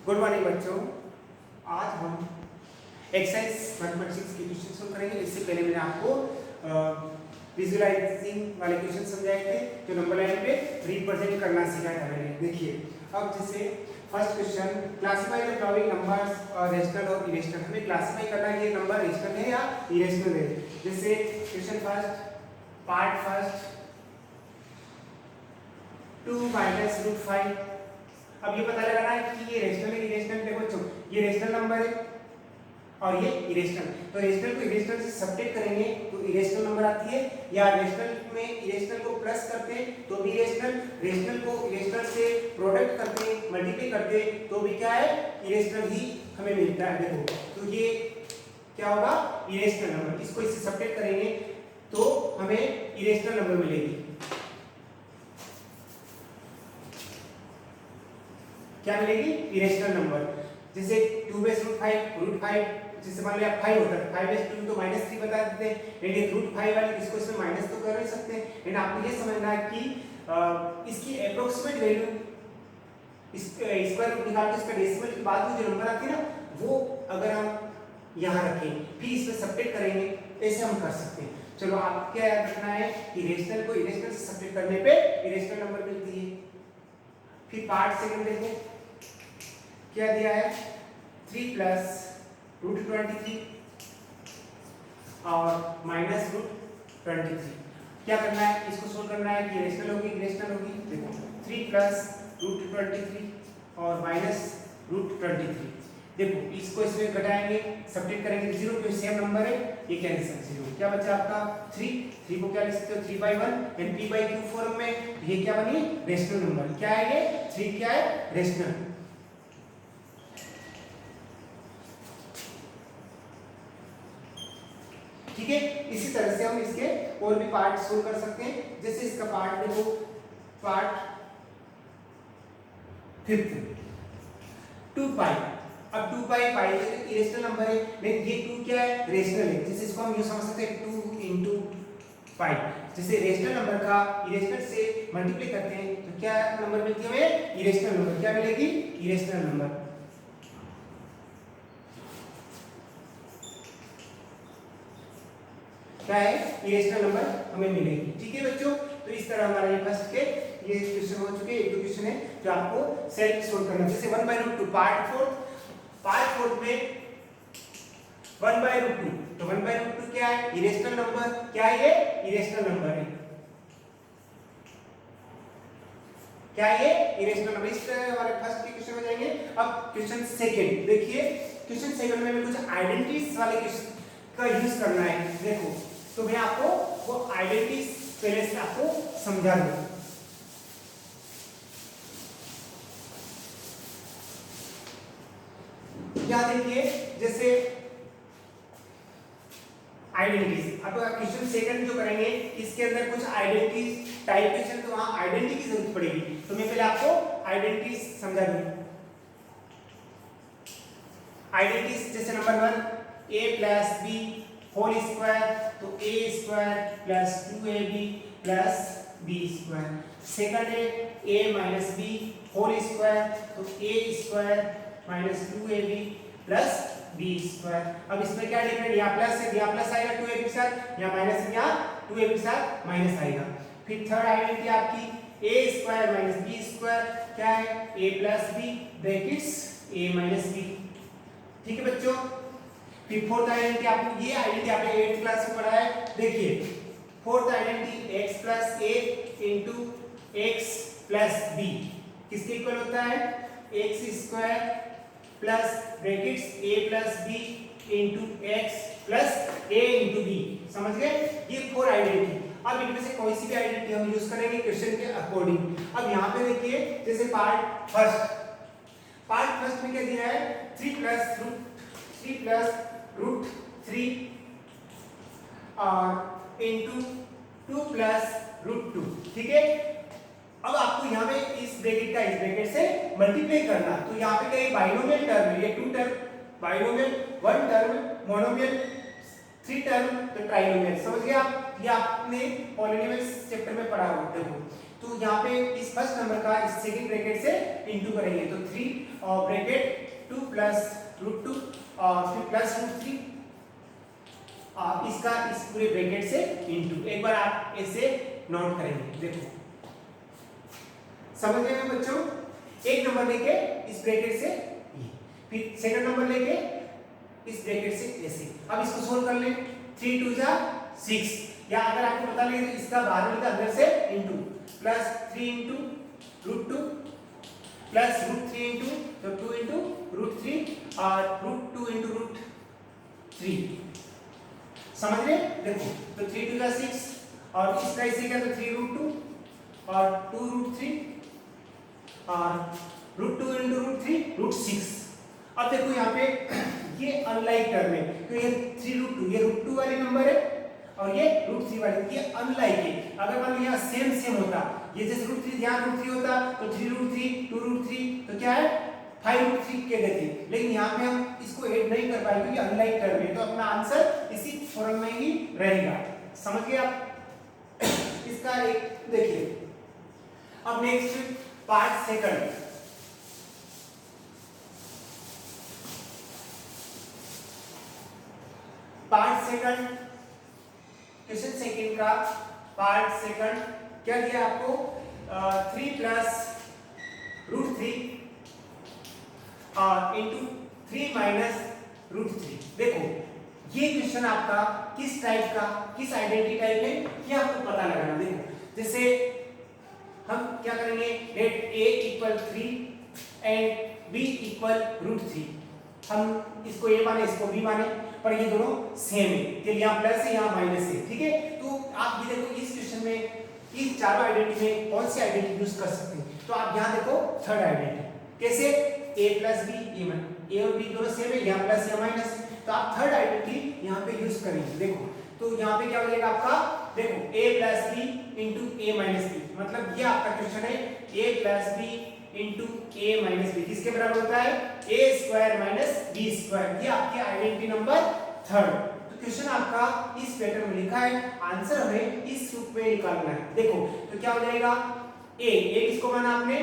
Good morning बच्चों। आज हम एक्सरसाइज मैथमेटिक्स के क्वेश्चन सॉल्व करेंगे। इससे पहले मैंने आपको विजुअलाइजिंग वाले क्वेश्चन समझाए थे जो नंबर लाइन पे रिप्रेजेंट करना सिखाया था मैंने। देखिए अब जैसे first question, classify the following numbers और रेशनल और इरेशनल। हमें क्लासिफाई करना है ये नंबर रेशनल है या इरेशनल है। जैसे question first, part first 2 minus root 5। अब ये पता लगाना है कि ये रेशनल है इरेशनल। देखो बच्चों, ये रेशनल नंबर है और ये इरेशनल, तो रेशनल को इरेशनल से सब्ट्रैक्ट करेंगे तो इरेशनल नंबर आती है, या रेशनल में इरेशनल को प्लस करते हैं तो भी इरेशनल, रेशनल को इरेशनल से प्रोडक्ट करते हैं, मल्टीप्लाई करते हैं तो भी क्या है, इरेशनल ही हमें मिलता है। देखो तो ये क्या होगा, इरेशनल नंबर। इसको इससे सब्ट्रैक्ट करेंगे तो हमें इरेशनल नंबर मिलेगी। क्या मिलेगी, इरेशनल नंबर। जैसे 2 बेस रूट 5, रूट 5 जैसे मान लिया 5 होता है, 5 बेस 2 तो -3 बता देते हैं, लेकिन रूट 5 वाली इसको इसमें माइनस तो कर नहीं सकते हैं। लेकिन आपको ये समझना है कि इसकी एप्रोक्सीमेट वैल्यू स्क्वायर रूट निकाल के इसका डेसिमल के बाद में जो नंबर आती है ना, वो अगर हम यहाँ रखें फिर इसमें सब्ट्रैक्ट करेंगे, ऐसे हम कर सकते हैं। चलो आप क्या याद रखना है कि रेशनल को इरेशनल से सब्ट्रैक्ट करने पे इरेशनल नंबर मिलती है। फिर पार्ट सेकंड देखो क्या दिया है, 3 प्लस रूट 23 और माइनस रूट 23। क्या करना है, इसको सोल्व करना है कि रेशनल होगी इरेशनल होगी। देखो 3 प्लस रूट 23 और माइनस रूट 23। देखो इसको इसमें घटाएंगे, सब्ट्रैक्ट करेंगे, 0 पे सेम नंबर है, ये कैंसिल 0। क्या बचा आपका 3 को क्या लिख सकते हो 3/1 एंड p/q फॉर्म में, ये क्या बनी, रेशनल नंबर। क्या है ये 3 क्या है, रेशनल। ठीक है, इसी तरह से हम इसके और भी पार्ट सोल्व कर सकते हैं। जैसे इसका पार्ट देखो, पार्ट फिफ्थ 2π। अब 2π इरेशनल नंबर है, लेकिन ये 2 क्या है, रेशनल है। जैसे इसको हम ये समझ सकते हैं 2 × π। जैसे रेशनल नंबर का इरेशनल से मल्टीप्लाई करते हैं तो क्या नंबर मिलती है हमें, इरेशनल नंबर। क्या मिलेगी, इरेशनल नंबर। क्या है, इरेशनल नंबर हमें मिलेगी। ठीक है बच्चों, तो इस तरह हमारा ये फर्स्ट के ये क्वेश्चन हो चुके हैं। एक दो क्वेश्चन है जो आपको सेल्फ सोल्व करना है। जैसे 1/√2 पार्ट फोर्थ में 1/√2, तो 1/√2 क्या है, इरेशनल नंबर। क्या है ये, इरेशनल नंबर है। क्या है ये, इरेशनल नंबर। इस तरह हमारे फर्स्ट के क्वेश्चन हो जाएंगे। अब क्वेश्चन सेकंड देखिए, क्वेश्चन सेकंड में हमें कुछ आइडेंटिटीज वाले क्वेश्चन का यूज करना है। देखो तो मैं आपको वो आइडेंटिटीज पहले से आपको समझा दूं। क्या देखिए, जैसे आइडेंटिटीज, अब क्वेश्चन सेकंड जो करेंगे इसके अंदर कुछ आइडेंटिटीज टाइप क्वेश्चन, तो वहां आइडेंटिटी की जरूरत पड़ेगी। तो मैं पहले आपको आइडेंटिटीज समझा दूं। आइडेंटिटीज जैसे number 1 a + b whole square, तो a² + 2ab + b²। सेकंड है a - b होल स्क्वायर, तो a² - 2ab + b²। अब इसमें क्या डिफरेंट, यहाँ प्लस है, यहाँ प्लस आएगा 2ab के साथ, यहाँ माइनस है, यहाँ 2ab के साथ माइनस आएगा। फिर थर्ड आइडेंटिटी आपकी a² - b²। क्या है, a + b brackets a - b। ठीक है बच्चों। फिर फोर्थ आइडेंटिटी आपको, ये आइडेंटिटी आपने 8th क्लास में पढ़ा है। देखिए fourth identity x + a * x + b किसके इक्वल होता है, x² plus brackets a + b * x + a * b। समझ गए, ये 4 आइडेंटिटी। अब इनमें से कोई सी भी आइडेंटिटी हम यूज करेंगे क्वेश्चन के अकॉर्डिंग। अब यहाँ पे देखिए, जैसे पार्ट फर्स्ट में क्या दिया है, 3 + √3 और इनटू 2 + √2। ठीक है, अब आपको यहाँ पे इस ब्रैकेट का इस ब्रैकेट से मल्टीप्लाई करना। तो यहाँ पे क्या है, बाइनोमियल टर्म है, ये 2 term binomial, 1 term monomial, 3 term तो ट्राइनोमियल। समझ गए आप, ये आपने पॉलिनोमियल्स चैप्टर में पढ़ा होगा। देखो तो यहाँ पे इस फर्स्ट नंबर का इस सेकंड ब्रैकेट से इनटू करेंगे तो 3 और ब्रैकेट 2 प्लस रूट 2 और फिर प्लस रूट 3 और इसका इस पूरे ब्रैकेट से इनटू। एक बार आप ऐसे नोट करेंगे, देखो समझ गए बच्चों। एक नंबर लेके इस ब्रैकेट से ये, फिर सेकंड नंबर लेके इस ब्रैकेट से ऐसे। अब इसको सोल्व कर लें। 3 2 जा 6, या अगर आपको पता लगे तो इसका बाहर निकल अंदर से into plus 3 into root 2 plus root 3 into तो 2 इनटू रूट 3 और रूट 2 इनटू रूट 3। समझ रहे? देखो तो 3 2 जा 6 और इसका इसे क्या तो 3 रूट 2 और 2 रूट 3 और रूट 2 इनटू रूट 3 रूट 6। अब देखो यहाँ पे ये अनलाइक टर्म है, तो ये 3 रूट 2 ये रूट 2 वाले नंबर है और ये रूट 3 वाले, ये अनलाइक है। अगर मान लो यहाँ सेम होता, ये जैसे रूट 3 यहाँ रूट 3 होता तो 3 रूट 3 2 रूट 3 तो क्या है 5 रूट 3 कह देते, लेकिन यहाँ पे हम इसको ऐड नहीं कर पाए क्योंकि अनलाइक टर्म है, तो अपना आंसर इसी फॉर्म में ही रहेगा। समझ गए आप? इसका एक देखिए। अब next part second, part second question second का पार्ट सेकंड क्या दिया आपको 3 plus root 3 into 3 minus root 3। देखो ये क्वेश्चन आपका किस टाइप का, किस आइडेंटिटी टाइप है ये आपको पता लगाना। देखो जैसे हम क्या करेंगे, let a equal 3 and b equal root 3। हम इसको a माने इसको b माने, पर ये दोनों सेम है, के यहाँ प्लस है यहाँ माइनस है, ठीक है। तो आप भी देखो इस क्वेश्चन में इस चारों आइडेंटिटी में कौन सी आइडेंटिटी यूज कर सकते हैं। तो आप यहाँ देखो थर्ड आइडेंटिटी कैसे, a प्लस b a और b दोनों सेम है, यहाँ प्लस या माइनस, तो आप थर्ड आइडेंटिटी यहाँ पे यूज करेंगे। देखो तो यहाँ पे क्या हो जाएगा आपका, देखो a plus b into a minus b, मतलब ये आपका क्वेश्चन है a plus b into a minus b किसके बराबर होता है a square minus b square. ये आपकी आइडेंटिटी नंबर थर्ड। तो क्वेश्चन आपका इस पैटर्न में लिखा है, आंसर हमें इस रूप में निकालना है। देखो तो क्या हो जाएगा, a किसको माना आपने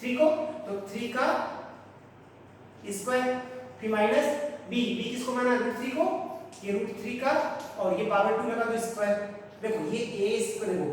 3 को, तो 3 का स्क्वायर, फिर माइनस b किसको माना रूट 3 को, ये रूट 3 का और ये पावर 2 लगा दो स्क्वायर। देखो ये a स्क्वायर, देखो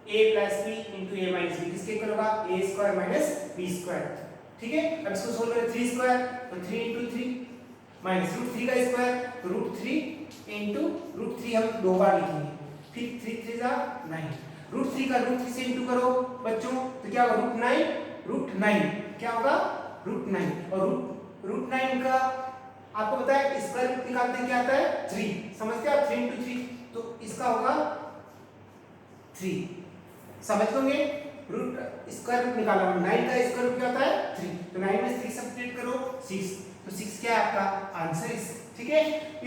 a plus b into a minus b किसके इक्वल होगा a square minus b square, ठीक है। अब इसको सोल्व करें 3 स्क्वायर तो 3 इंटू 3 माइनस रूट 3 का स्क्वायर तो रूट 3 इंटू रूट 3 हम दो बार लिखेंगे, फिर 3 3 जा 9, रूट 3 का रूट 3 से इंटू करो बच्चों तो क्या होगा रूट 9 क्या होगा रूट 9, और रूट 9 का आपको पता है स्क्वायर रूट निकालते हैं क्या आता है 3, समझते हैं आप 3 इंटू 3 तो इसका होगा 3, समझ लोगे। रूट स्क्वायर रूट निकाला 9 का स्क्वायर रूट क्या होता है 3, तो 9 में 3 सब्ट्रैक्ट करो 6, तो 6 क्या है आपका आंसर इस, ठीक है।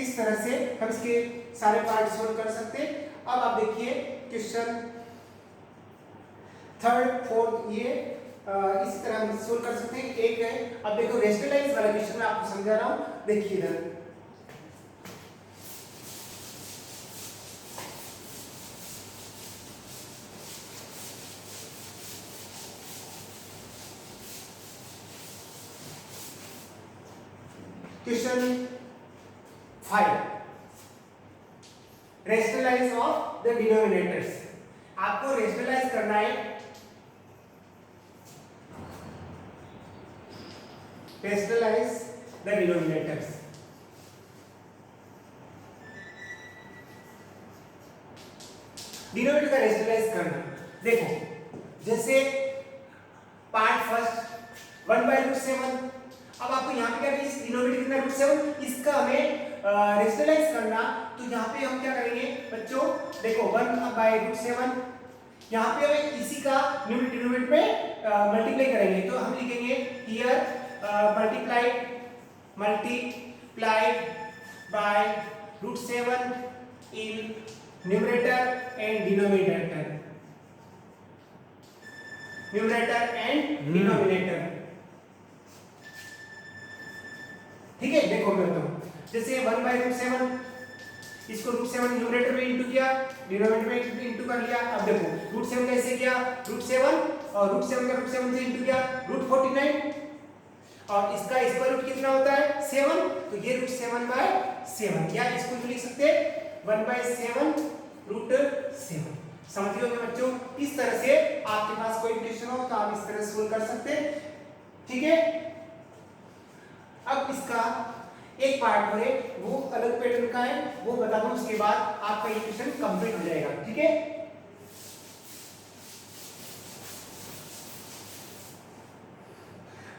इस तरह से हम इसके सारे पार्ट सोल्व कर सकते हैं। अब आप देखिए क्वेश्चन थर्ड फोर्थ ये इस तरह हम सोल्व कर सकते हैं। एक है, अब देखो रेशनलाइज वाला क्वेश्चन मैं आपको समझा रहा हूं, देखिए इधर question 5 rationalise of the denominators. आपको रेशनलाइज करना है, रेशनलाइज द डिनोमिनेटर्स। डिनोमिनेटर का रेशनलाइज करना, देखो जैसे पार्ट फर्स्ट 1/√7। अब आपको यहाँ पे क्या है, इस डिनोमिनेटर कितना √7, इसका हमें रेशनलाइज करना, तो यहाँ पे हम क्या करेंगे बच्चों, देखो 1/√7 यहाँ पे हमें इसी का डिनोमिनेटर में मल्टीप्लाई करेंगे, तो हम लिखेंगे here multiplied by √7 in numerator and denominator, numerator and denominator, ठीक है। देखो मैं बताऊं, जैसे 1/√7 इसको √7 न्यूमरेटर में इंटू किया, डिनोमिनेटर में इंटू कर लिया। अब देखो √7 कैसे किया, √7 और √7 का √7 से इंटू किया √49, और इसका स्क्वायर रूट कितना होता है 7, तो ये रूट 7/7 या इसको भी लिख सकते हैं 1/7 रूट 7। समझ गए होंगे बच्चों। इस तरह से आपके पास कोई क्वेश्चन हो तो आप इस तरह से सोल्व कर सकते हैं, ठीक है। अब इसका एक पार्ट है वो अलग पैटर्न का है, वो बता दूं, उसके बाद आपका ये क्वेश्चन कंप्लीट हो जाएगा, ठीक है।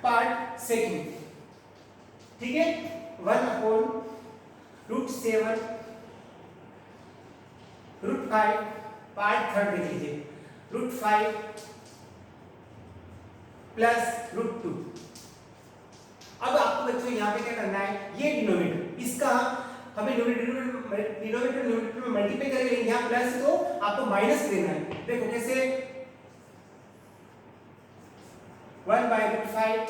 पार्ट सेकंड, ठीक है, 1/√7 √5। पार्ट थर्ड देख लीजिए, √5 प्लस √2। अब आपको बच्चों यहाँ पे क्या करना है, ये डिनोमिनेटर इसका हमें डिनोमिनेटर में मल्टीप्लाई करके यहाँ प्लस तो आपको माइनस लेना है। देखो कैसे, 1/√5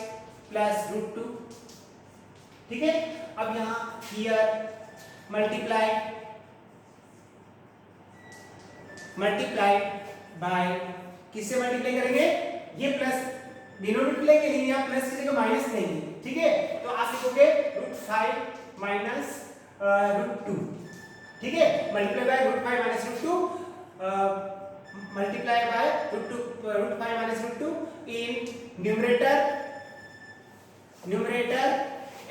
प्लस √2, ठीक है। अब यहाँ हियर मल्टीप्लाई बाय, किससे मल्टीप्लाई करेंगे, ये प्लस डिनोमिनेटर लेंगे, यहाँ प्लस की जगह माइनस लेंगे, ठीक है। तो आप लिखोगे √5 माइनस √2, ठीक है। Multiply by √5 minus √2, multiply by √5 minus √2 in numerator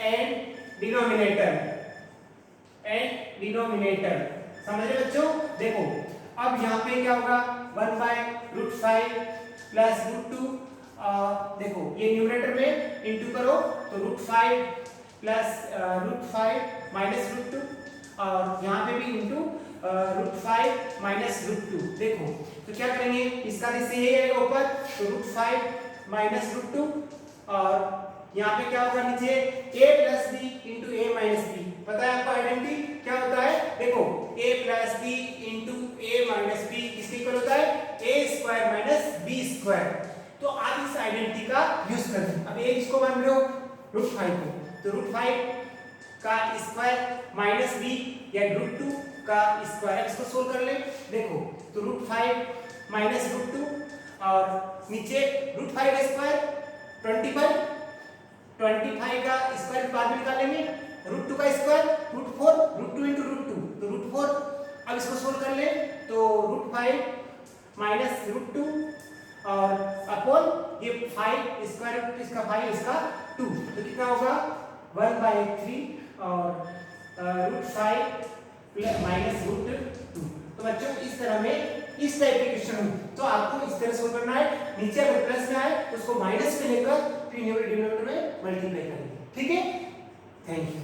and denominator. समझ रहे बच्चों। देखो अब यहाँ पे क्या होगा, 1/√5 प्लस √2, देखो ये न्यूमरेटर में इंटू करो तो √5 प्लस √5 माइनस √2, और यहाँ पे भी इंटू √5 माइनस √2। देखो तो क्या करेंगे, इसका जैसे ये आएगा ऊपर तो √5 माइनस √2, और यहाँ पे क्या होगा नीचे a plus b into a minus b. पता है आपको आइडेंटिटी क्या होता है, देखो a plus b into a minus b किसके इक्वल होता है, a square minus b square. तो आप इस आइडेंटिटी का यूज करते हैं। अब a किसको मान रहे हो, √5 को, तो √5 का स्क्वायर माइनस b या √2 का स्क्वायर, इसको सोल्व कर ले। देखो तो √5 माइनस √2 और नीचे √5 का स्क्वायर 25 का स्क्वायर बाद में निकालेंगे, √2 का स्क्वायर √4, √2 इंटू √2 तो √4। अब इसको सोल्व कर ले तो √5 माइनस √2 और अपॉन ये 5 स्क्वायर रूट इसका 5 इसका 2, तो कितना होगा 1/3 और √5 माइनस √2। तो बच्चों इस तरह में इस टाइप के क्वेश्चन हो तो आपको इस तरह सोल्व करना है। नीचे अगर प्लस में आए तो उसको माइनस में लेकर फिर डिनोमिनेटर में मल्टीप्लाई करेंगे, ठीक है। Thank you.